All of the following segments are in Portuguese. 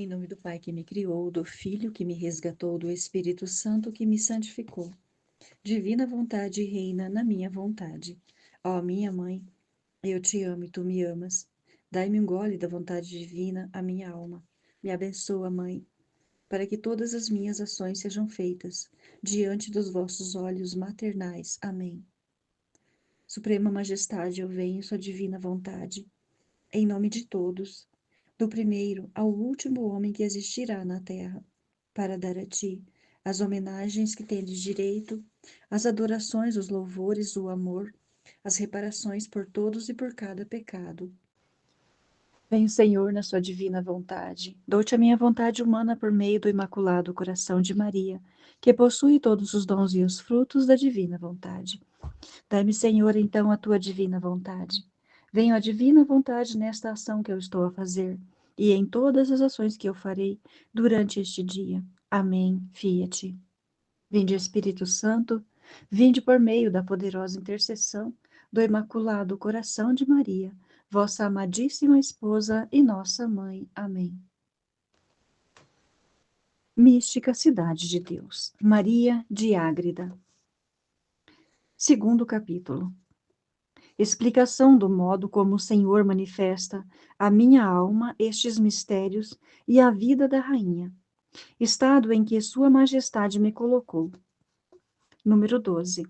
Em nome do Pai que me criou, do Filho que me resgatou, do Espírito Santo que me santificou. Divina vontade reina na minha vontade. Ó minha mãe, eu te amo e tu me amas. Dai-me um gole da vontade divina à minha alma. Me abençoa, mãe, para que todas as minhas ações sejam feitas diante dos vossos olhos maternais. Amém. Suprema Majestade, eu venho, sua divina vontade, em nome de todos, do primeiro ao último homem que existirá na terra, para dar a ti as homenagens que tendes direito, as adorações, os louvores, o amor, as reparações por todos e por cada pecado. Venho, Senhor, na sua divina vontade. Dou-te a minha vontade humana por meio do Imaculado Coração de Maria, que possui todos os dons e os frutos da divina vontade. Dai-me, Senhor, então a tua divina vontade. Venho a divina vontade nesta ação que eu estou a fazer e em todas as ações que eu farei durante este dia. Amém. Fiat. Vinde, Espírito Santo, vinde por meio da poderosa intercessão do Imaculado Coração de Maria, vossa amadíssima esposa e nossa mãe. Amém. Mística Cidade de Deus. Maria de Ágreda. Segundo capítulo. Explicação do modo como o Senhor manifesta à minha alma estes mistérios e a vida da rainha, estado em que Sua Majestade me colocou. Número 12.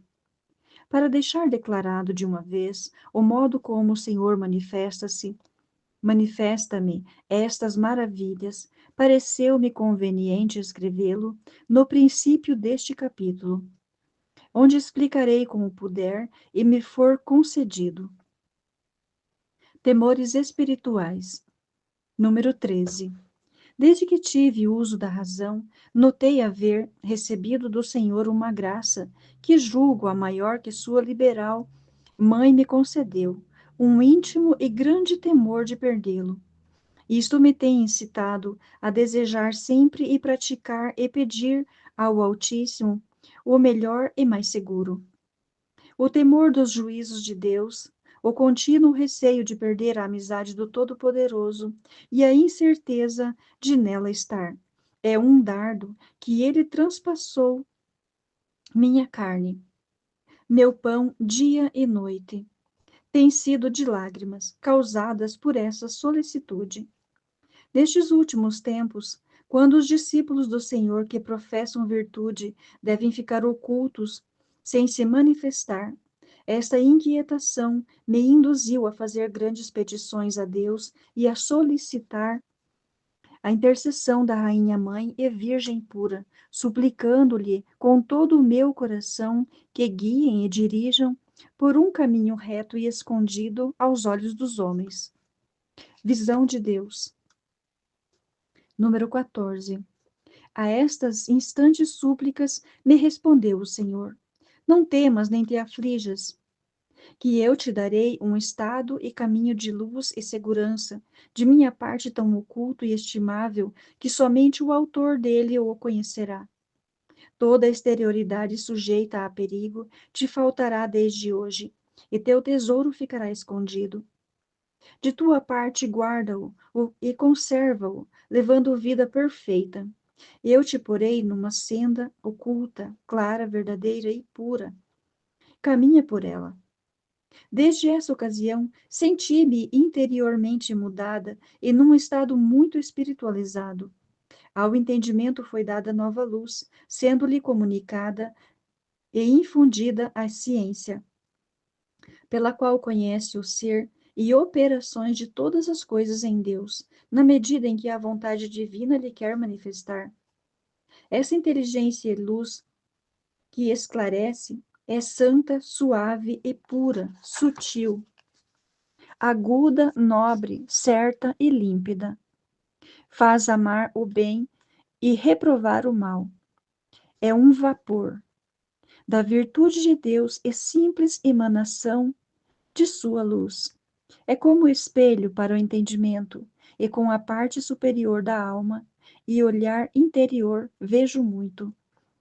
Para deixar declarado de uma vez o modo como o Senhor manifesta-me estas maravilhas, pareceu-me conveniente escrevê-lo no princípio deste capítulo, onde explicarei como puder e me for concedido. Temores espirituais. Número 13. Desde que tive uso da razão, notei haver recebido do Senhor uma graça que julgo a maior que sua liberal mãe me concedeu, um íntimo e grande temor de perdê-lo. Isto me tem incitado a desejar sempre e praticar e pedir ao Altíssimo o melhor e mais seguro. O temor dos juízos de Deus, o contínuo receio de perder a amizade do Todo-Poderoso e a incerteza de nela estar, é um dardo que ele transpassou minha carne. Meu pão dia e noite tem sido de lágrimas, causadas por essa solicitude. Nestes últimos tempos, quando os discípulos do Senhor que professam virtude devem ficar ocultos, sem se manifestar, esta inquietação me induziu a fazer grandes petições a Deus e a solicitar a intercessão da Rainha Mãe e Virgem pura, suplicando-lhe com todo o meu coração que guiem e dirijam por um caminho reto e escondido aos olhos dos homens. Visão de Deus. Número 14. A estas instantes súplicas me respondeu o Senhor: não temas nem te aflijas, que eu te darei um estado e caminho de luz e segurança, de minha parte tão oculto e estimável, que somente o autor dele o conhecerá. Toda a exterioridade sujeita a perigo te faltará desde hoje, e teu tesouro ficará escondido. De tua parte, guarda-o e conserva-o, levando vida perfeita. Eu te porei numa senda oculta, clara, verdadeira e pura. Caminha por ela. Desde essa ocasião, senti-me interiormente mudada e num estado muito espiritualizado. Ao entendimento foi dada nova luz, sendo-lhe comunicada e infundida a ciência, pela qual conhece o ser e operações de todas as coisas em Deus, na medida em que a vontade divina lhe quer manifestar. Essa inteligência e luz que esclarece é santa, suave e pura, sutil, aguda, nobre, certa e límpida. Faz amar o bem e reprovar o mal. É um vapor da virtude de Deus e simples emanação de sua luz. É como espelho para o entendimento, e com a parte superior da alma e olhar interior vejo muito.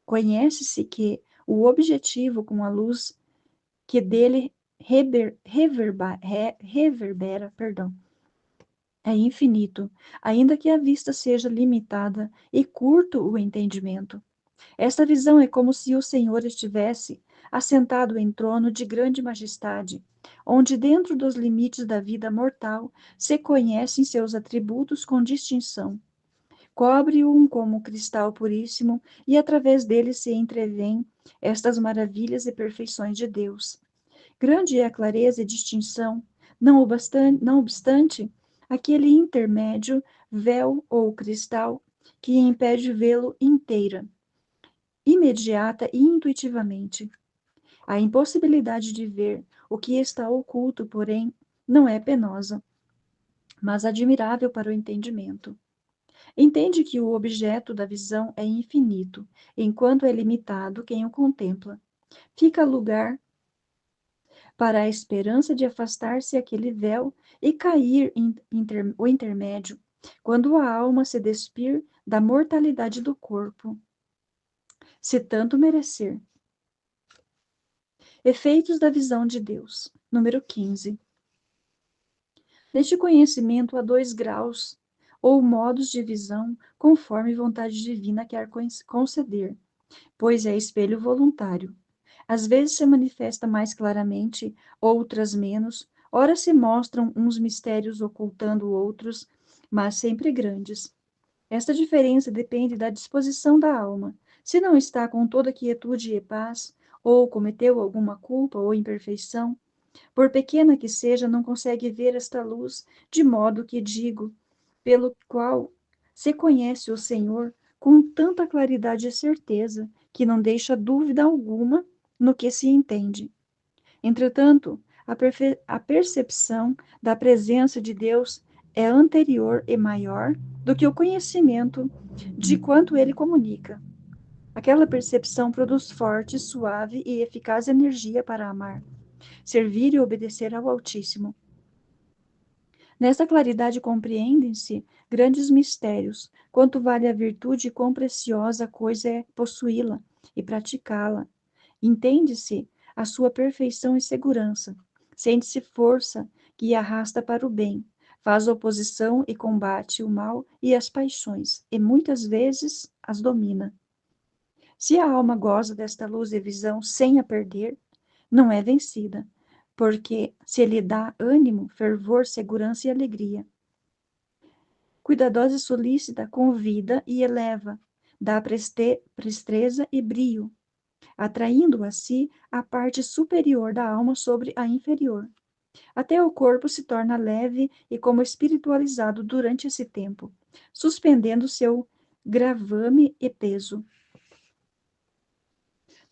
Conhece-se que o objetivo com a luz que dele reverbera, é infinito, ainda que a vista seja limitada e curto o entendimento. Esta visão é como se o Senhor estivesse assentado em trono de grande majestade, onde dentro dos limites da vida mortal se conhecem seus atributos com distinção. Cobre-o como cristal puríssimo e através dele se entrevêem estas maravilhas e perfeições de Deus. Grande é a clareza e distinção, não obstante aquele intermédio, véu ou cristal, que impede vê-lo inteira, imediata e intuitivamente. A impossibilidade de ver o que está oculto, porém, não é penosa, mas admirável para o entendimento. Entende que o objeto da visão é infinito, enquanto é limitado quem o contempla. Fica lugar para a esperança de afastar-se aquele véu e cair o intermédio, quando a alma se despir da mortalidade do corpo, se tanto merecer. Efeitos da visão de Deus. Número 15. Neste conhecimento há 2 graus, ou modos de visão, conforme vontade divina quer conceder, pois é espelho voluntário. Às vezes se manifesta mais claramente, outras menos, ora se mostram uns mistérios ocultando outros, mas sempre grandes. Esta diferença depende da disposição da alma. Se não está com toda quietude e paz, ou cometeu alguma culpa ou imperfeição, por pequena que seja, não consegue ver esta luz, de modo que digo, pelo qual se conhece o Senhor com tanta claridade e certeza, que não deixa dúvida alguma no que se entende. Entretanto, a percepção da presença de Deus é anterior e maior do que o conhecimento de quanto ele comunica. Aquela percepção produz forte, suave e eficaz energia para amar, servir e obedecer ao Altíssimo. Nesta claridade compreendem-se grandes mistérios, quanto vale a virtude e quão preciosa coisa é possuí-la e praticá-la. Entende-se a sua perfeição e segurança. Sente-se força que arrasta para o bem, faz oposição e combate o mal e as paixões, e muitas vezes as domina. Se a alma goza desta luz e visão sem a perder, não é vencida, porque se lhe dá ânimo, fervor, segurança e alegria. Cuidadosa e solícita, convida e eleva, dá presteza e brio, atraindo a si a parte superior da alma sobre a inferior. Até o corpo se torna leve e como espiritualizado durante esse tempo, suspendendo seu gravame e peso.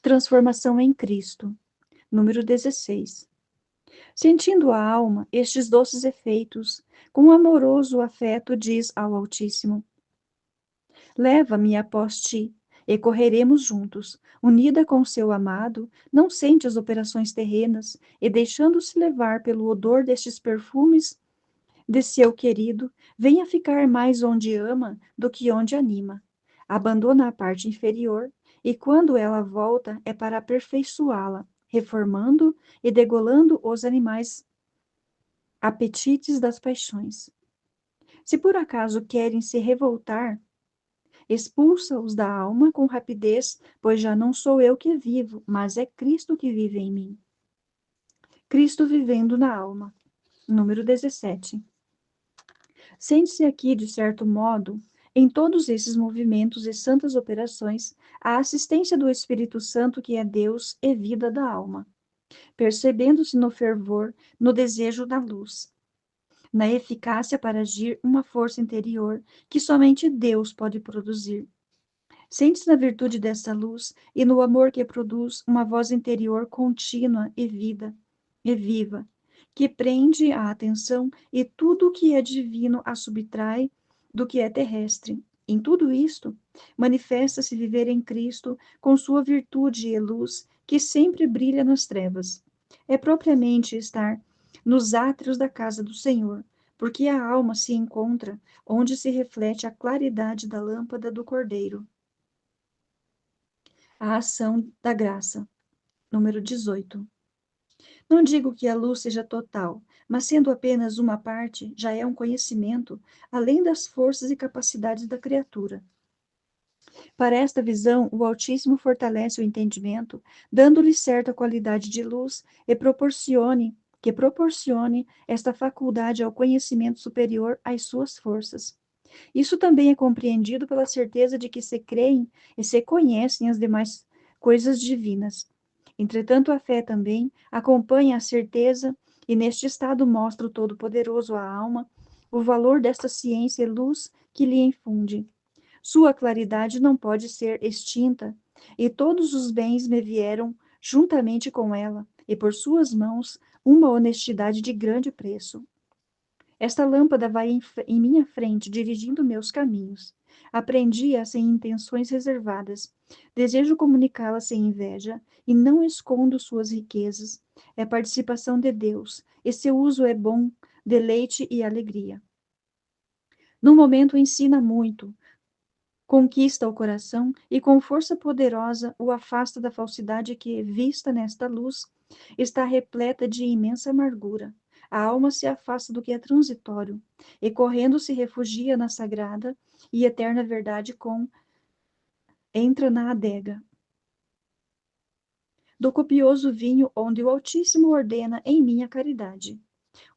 Transformação em Cristo. Número 16. Sentindo a alma estes doces efeitos, com amoroso afeto diz ao Altíssimo: leva-me após ti, e correremos juntos. Unida com seu amado, não sente as operações terrenas, e deixando-se levar pelo odor destes perfumes de seu querido, venha ficar mais onde ama do que onde anima. Abandona a parte inferior, e quando ela volta é para aperfeiçoá-la, reformando e degolando os animais apetites das paixões. Se por acaso querem se revoltar, expulsa-os da alma com rapidez, pois já não sou eu que vivo, mas é Cristo que vive em mim. Cristo vivendo na alma. Número 17. Sente-se aqui, de certo modo, em todos esses movimentos e santas operações, a assistência do Espírito Santo, que é Deus e vida da alma, percebendo-se no fervor, no desejo da luz, na eficácia para agir uma força interior que somente Deus pode produzir. Sente-se na virtude dessa luz e no amor que produz uma voz interior contínua e viva, que prende a atenção e tudo o que é divino a subtrai do que é terrestre. Em tudo isto, manifesta-se viver em Cristo com sua virtude e luz que sempre brilha nas trevas. É propriamente estar nos átrios da casa do Senhor, porque a alma se encontra onde se reflete a claridade da lâmpada do Cordeiro. A ação da graça. Número 18. Não digo que a luz seja total, mas sendo apenas uma parte, já é um conhecimento, além das forças e capacidades da criatura. Para esta visão, o Altíssimo fortalece o entendimento, dando-lhe certa qualidade de luz e proporcione esta faculdade ao conhecimento superior às suas forças. Isso também é compreendido pela certeza de que se creem e se conhecem as demais coisas divinas. Entretanto, a fé também acompanha a certeza e neste estado mostra o Todo-Poderoso à alma o valor desta ciência e luz que lhe infunde. Sua claridade não pode ser extinta, e todos os bens me vieram juntamente com ela, e por suas mãos uma honestidade de grande preço. Esta lâmpada vai em minha frente, dirigindo meus caminhos. Aprendi-a sem intenções reservadas. Desejo comunicá-la sem inveja, e não escondo suas riquezas. É participação de Deus, e seu uso é bom, deleite e alegria. No momento ensina muito, conquista o coração e com força poderosa o afasta da falsidade que, vista nesta luz, está repleta de imensa amargura. A alma se afasta do que é transitório e correndo se refugia na sagrada e eterna verdade entra na adega do copioso vinho onde o Altíssimo ordena em minha caridade.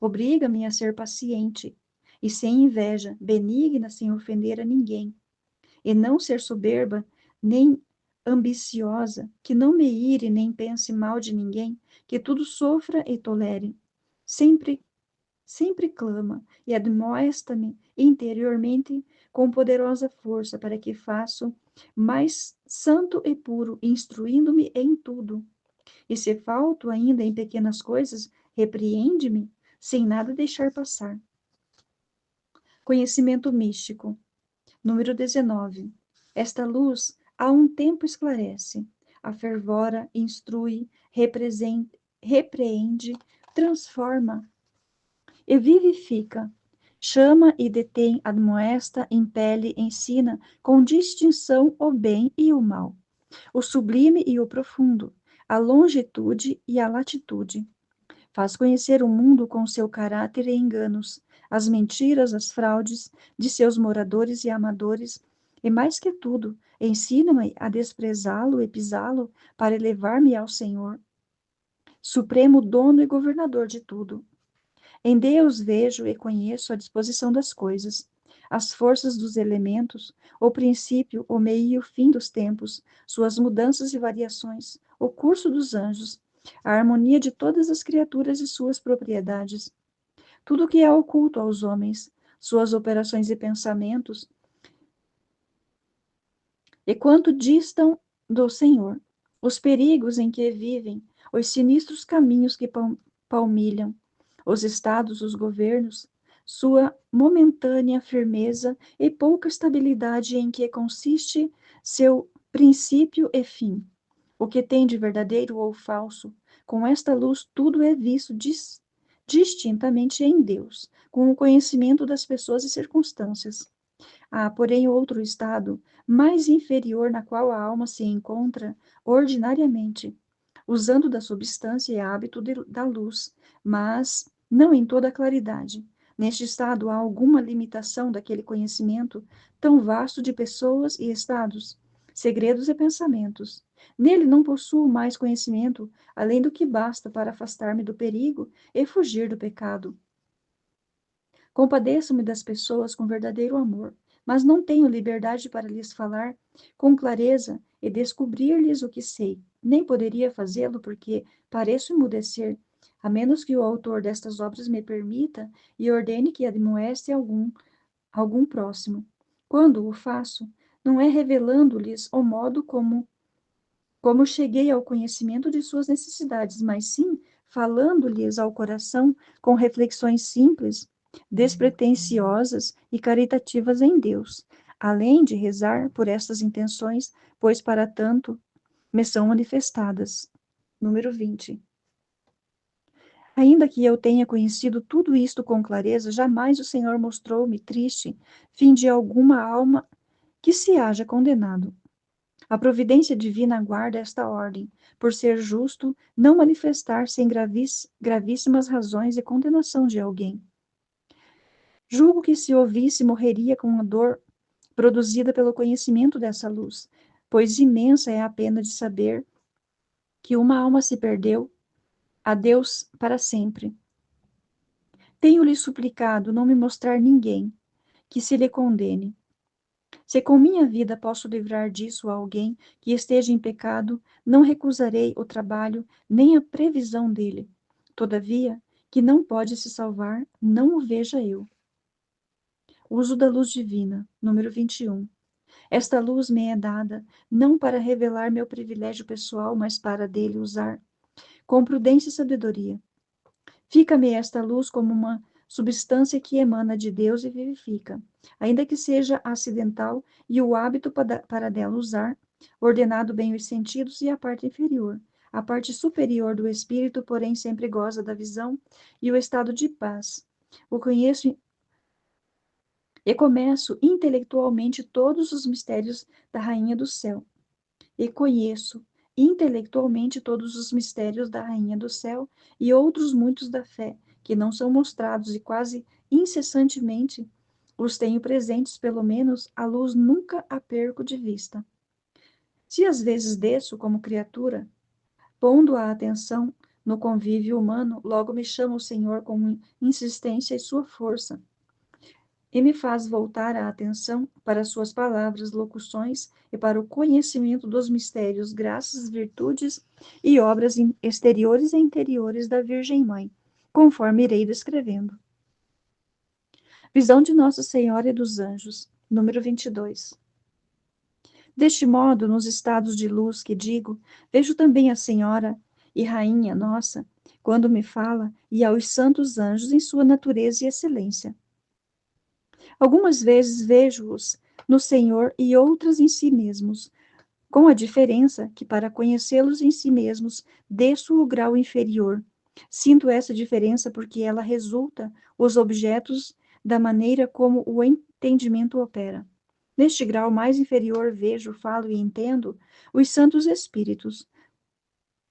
Obriga-me a ser paciente e sem inveja, benigna sem ofender a ninguém, e não ser soberba, nem ambiciosa, que não me ire nem pense mal de ninguém, que tudo sofra e tolere. Sempre, sempre clama e admoesta-me interiormente com poderosa força para que faço mais santo e puro, instruindo-me em tudo. E se falto ainda em pequenas coisas, repreende-me sem nada deixar passar. Conhecimento místico. Número 19. Esta luz a um tempo esclarece, afervora, instrui, repreende, transforma e vivifica. Chama e detém, admoesta, impele, ensina, com distinção o bem e o mal, o sublime e o profundo, a longitude e a latitude. Faz conhecer o mundo com seu caráter e enganos, as mentiras, as fraudes de seus moradores e amadores, e mais que tudo, ensina-me a desprezá-lo e pisá-lo para elevar-me ao Senhor, supremo dono e governador de tudo. Em Deus vejo e conheço a disposição das coisas, as forças dos elementos, o princípio, o meio e o fim dos tempos, suas mudanças e variações, o curso dos anjos, a harmonia de todas as criaturas e suas propriedades, tudo o que é oculto aos homens, suas operações e pensamentos, e quanto distam do Senhor, os perigos em que vivem, os sinistros caminhos que palmilham, os estados, os governos, sua momentânea firmeza e pouca estabilidade em que consiste seu princípio e fim, o que tem de verdadeiro ou falso. Com esta luz, tudo é visto distintamente em Deus, com o conhecimento das pessoas e circunstâncias. Há, porém, outro estado, mais inferior, na qual a alma se encontra ordinariamente, usando da substância e hábito da luz, mas não em toda a claridade. Neste estado há alguma limitação daquele conhecimento tão vasto de pessoas e estados, segredos e pensamentos. Nele não possuo mais conhecimento, além do que basta para afastar-me do perigo e fugir do pecado. Compadeço-me das pessoas com verdadeiro amor, mas não tenho liberdade para lhes falar com clareza e descobrir-lhes o que sei. Nem poderia fazê-lo porque pareço emudecer, a menos que o autor destas obras me permita e ordene que admoeste algum próximo. Quando o faço, não é revelando-lhes o modo como cheguei ao conhecimento de suas necessidades, mas sim falando-lhes ao coração com reflexões simples, despretensiosas e caritativas em Deus, além de rezar por estas intenções, pois para tanto me são manifestadas. Número 20. Ainda que eu tenha conhecido tudo isto com clareza, jamais o Senhor mostrou-me triste, fim de alguma alma que se haja condenado. A providência divina guarda esta ordem, por ser justo não manifestar sem gravíssimas razões e condenação de alguém. Julgo que se ouvisse morreria com a dor produzida pelo conhecimento dessa luz, pois imensa é a pena de saber que uma alma se perdeu a Deus para sempre. Tenho-lhe suplicado não me mostrar ninguém que se lhe condene. Se com minha vida posso livrar disso a alguém que esteja em pecado, não recusarei o trabalho nem a previsão dele. Todavia, que não pode se salvar, não o veja eu. Uso da luz divina, número 21. Esta luz me é dada, não para revelar meu privilégio pessoal, mas para dele usar com prudência e sabedoria. Fica-me esta luz como uma substância que emana de Deus e vivifica, ainda que seja acidental, e o hábito para dela usar, ordenado bem os sentidos e a parte inferior. A parte superior do espírito, porém, sempre goza da visão e o estado de paz. O conheço e começo intelectualmente todos os mistérios da Rainha do Céu. E conheço intelectualmente todos os mistérios da Rainha do Céu e outros muitos da fé, que não são mostrados e quase incessantemente os tenho presentes, pelo menos a luz nunca a perco de vista. Se às vezes desço como criatura, pondo a atenção no convívio humano, logo me chama o Senhor com insistência e sua força, e me faz voltar a atenção para suas palavras, locuções e para o conhecimento dos mistérios, graças, virtudes e obras exteriores e interiores da Virgem Mãe, conforme irei descrevendo. Visão de Nossa Senhora e dos Anjos, número 22. Deste modo, nos estados de luz que digo, vejo também a Senhora e Rainha Nossa, quando me fala, e aos santos anjos em sua natureza e excelência. Algumas vezes vejo-os no Senhor e outras em si mesmos, com a diferença que, para conhecê-los em si mesmos, desço o grau inferior. Sinto essa diferença porque ela resulta os objetos da maneira como o entendimento opera. Neste grau mais inferior vejo, falo e entendo os santos espíritos,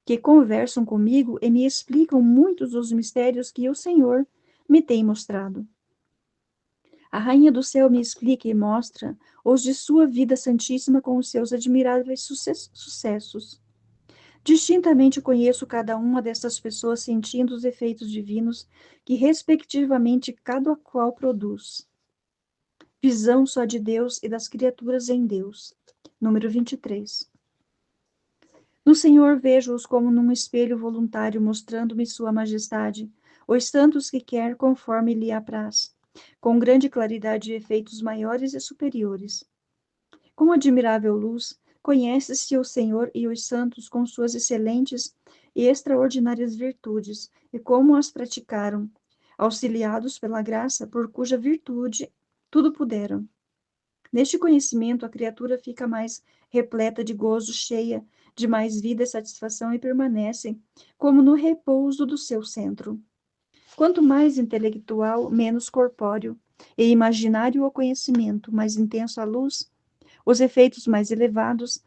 que conversam comigo e me explicam muitos dos mistérios que o Senhor me tem mostrado. A Rainha do Céu me explica e mostra os de sua vida santíssima com os seus admiráveis sucessos. Distintamente conheço cada uma dessas pessoas sentindo os efeitos divinos que, respectivamente, cada qual produz. Visão só de Deus e das criaturas em Deus. Número 23. No Senhor vejo-os como num espelho voluntário, mostrando-me sua majestade, os santos que quer conforme lhe apraz, com grande claridade e efeitos maiores e superiores. Com admirável luz, conhece-se o Senhor e os santos com suas excelentes e extraordinárias virtudes, e como as praticaram, auxiliados pela graça por cuja virtude tudo puderam. Neste conhecimento, a criatura fica mais repleta de gozo, cheia de mais vida e satisfação, e permanece como no repouso do seu centro. Quanto mais intelectual, menos corpóreo, e imaginário o conhecimento, mais intenso a luz, os efeitos mais elevados,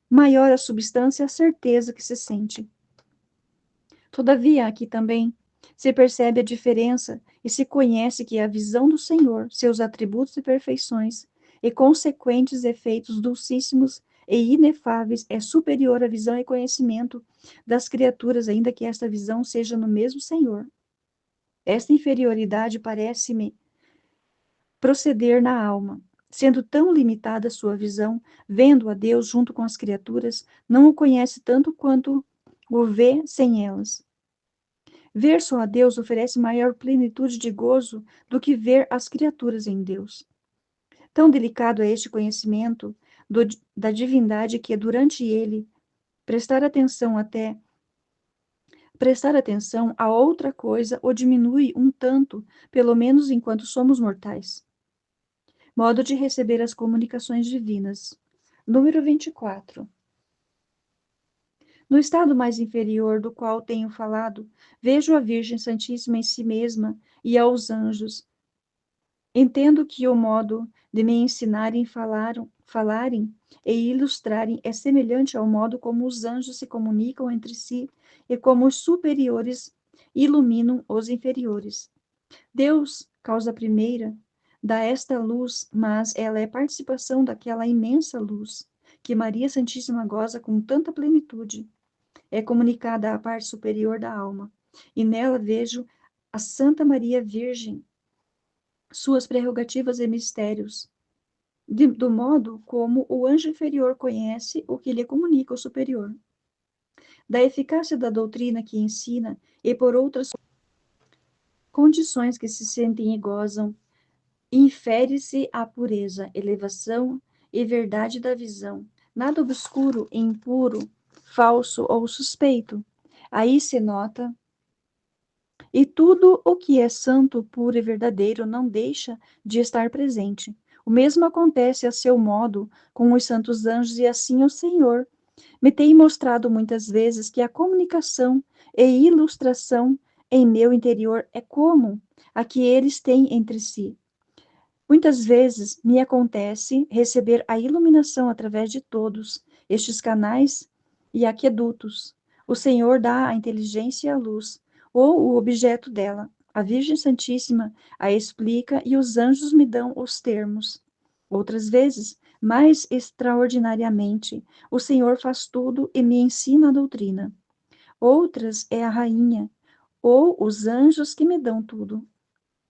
maior a substância e a certeza que se sente. Todavia, aqui também se percebe a diferença e se conhece que a visão do Senhor, seus atributos e perfeições, e consequentes efeitos dulcíssimos e inefáveis, é superior à visão e conhecimento das criaturas, ainda que esta visão seja no mesmo Senhor. Esta inferioridade parece-me proceder na alma. Sendo tão limitada a sua visão, vendo a Deus junto com as criaturas, não o conhece tanto quanto o vê sem elas. Ver só a Deus oferece maior plenitude de gozo do que ver as criaturas em Deus. Tão delicado é este conhecimento da divindade que, durante ele, prestar atenção a outra coisa o diminui um tanto, pelo menos enquanto somos mortais. Modo de receber as comunicações divinas. Número 24. No estado mais inferior do qual tenho falado, vejo a Virgem Santíssima em si mesma e aos anjos, Entendo que o modo de me ensinarem, falarem e ilustrarem é semelhante ao modo como os anjos se comunicam entre si e como os superiores iluminam os inferiores. Deus, causa primeira, dá esta luz, mas ela é participação daquela imensa luz que Maria Santíssima goza com tanta plenitude. É comunicada à parte superior da alma, e nela vejo a Santa Maria Virgem, suas prerrogativas e mistérios, do modo como o anjo inferior conhece o que lhe comunica o superior. Da eficácia da doutrina que ensina e por outras condições que se sentem e gozam, infere-se a pureza, elevação e verdade da visão. Nada obscuro, impuro, falso ou suspeito. Aí se nota. E tudo o que é santo, puro e verdadeiro não deixa de estar presente. O mesmo acontece a seu modo com os santos anjos, e assim o Senhor me tem mostrado muitas vezes que a comunicação e ilustração em meu interior é como a que eles têm entre si. Muitas vezes me acontece receber a iluminação através de todos estes canais e aquedutos. O Senhor dá a inteligência e a luz, ou o objeto dela. A Virgem Santíssima a explica e os anjos me dão os termos. Outras vezes, mais extraordinariamente, o Senhor faz tudo e me ensina a doutrina. Outras é a rainha, ou os anjos que me dão tudo.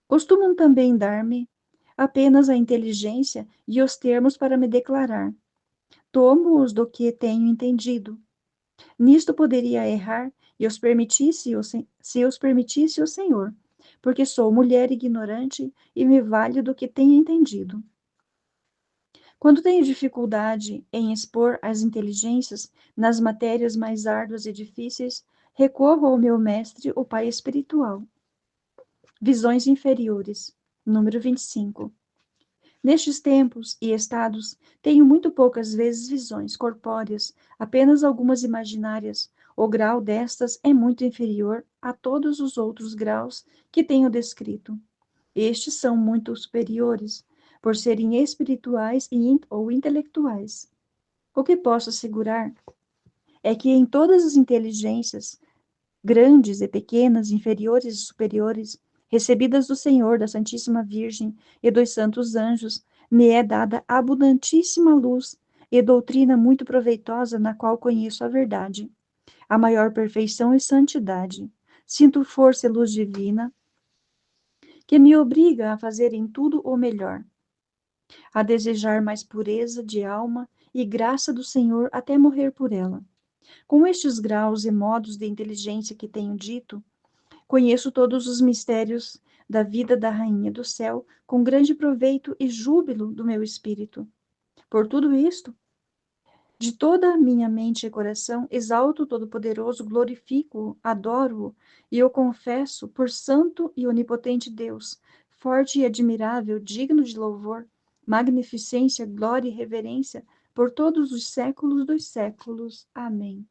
Costumam também dar-me apenas a inteligência e os termos para me declarar. Tomo-os do que tenho entendido. Nisto poderia errar e os permitisse se os permitisse o Senhor, porque sou mulher ignorante e me valho do que tenho entendido. Quando tenho dificuldade em expor as inteligências nas matérias mais árduas e difíceis, recorro ao meu mestre, o Pai espiritual. Visões inferiores. Número 25. Nestes tempos e estados, tenho muito poucas vezes visões corpóreas, apenas algumas imaginárias. O grau destas é muito inferior a todos os outros graus que tenho descrito. Estes são muito superiores, por serem espirituais ou intelectuais. O que posso assegurar é que em todas as inteligências, grandes e pequenas, inferiores e superiores, recebidas do Senhor, da Santíssima Virgem e dos santos anjos, me é dada abundantíssima luz e doutrina muito proveitosa, na qual conheço a verdade, a maior perfeição e santidade. Sinto força e luz divina, que me obriga a fazer em tudo o melhor, a desejar mais pureza de alma e graça do Senhor até morrer por ela. Com estes graus e modos de inteligência que tenho dito, conheço todos os mistérios da vida da Rainha do Céu, com grande proveito e júbilo do meu espírito. Por tudo isto, de toda a minha mente e coração, exalto o Todo-Poderoso, glorifico-o, adoro-o e o confesso por santo e onipotente Deus, forte e admirável, digno de louvor, magnificência, glória e reverência por todos os séculos dos séculos. Amém.